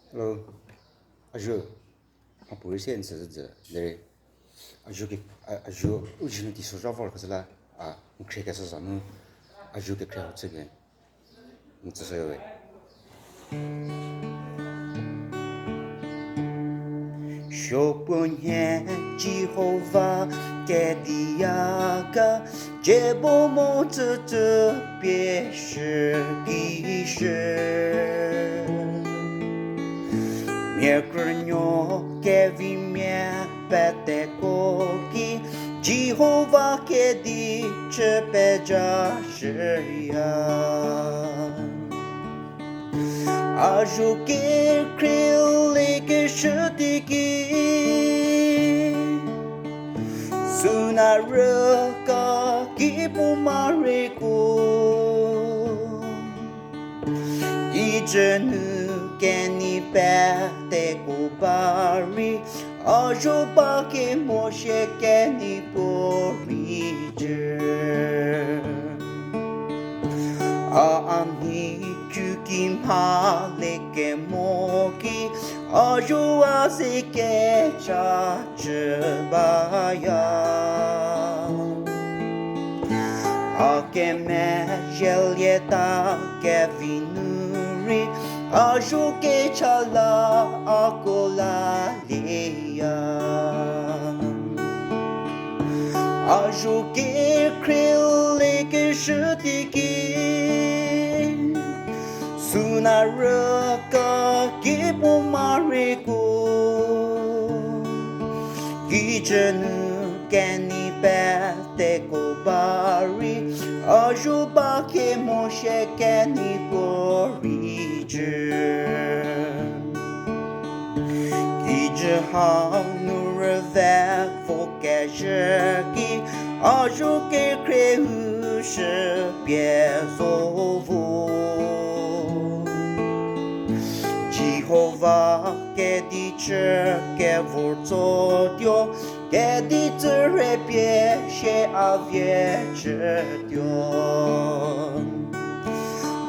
Hello, Azu, apa sen sesuatu dari Azu ujian di sekolah awal kesalah mungkin kesalahan Azu Kekhrie-e juga itu saya. Chopinha Jehovah给的呀个，这不么子这别是的事。Mia grunyo che vi mia pete koki Jehovah che dice peja shia Azu Kekhrie-e che shudiki Suna raka kipu mariku Ijenu keni pete kubari Azu baki moshe keni porije Aamhi kukim haleke moki Azu azike chachebaya Ake me jelieta ke vinuri Azu ke chala akola leya Azu Kekhrie-e ke shudiki Suna raka kipu mariku Ijenu keni pete kubari Azu baki moshe keni porije Ije hanure vek fokajeki Azu Kekhrie-e shi bie zovu Jehovah che dice che vorzo Dio che dice riesce a viece Dio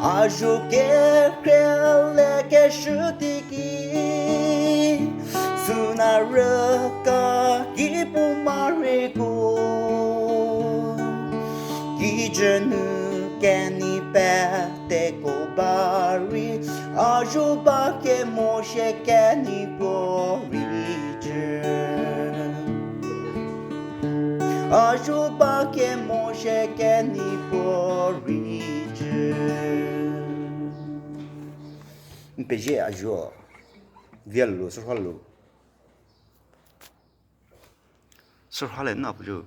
Azu Kekhrie-e che shudiki Suna raka kipu mariku Ijenu keni pete kubari Azu baki moshe keni porije Azu baki moshe keni porije Mpeje Azu Viallo surhalo surhalo na pujo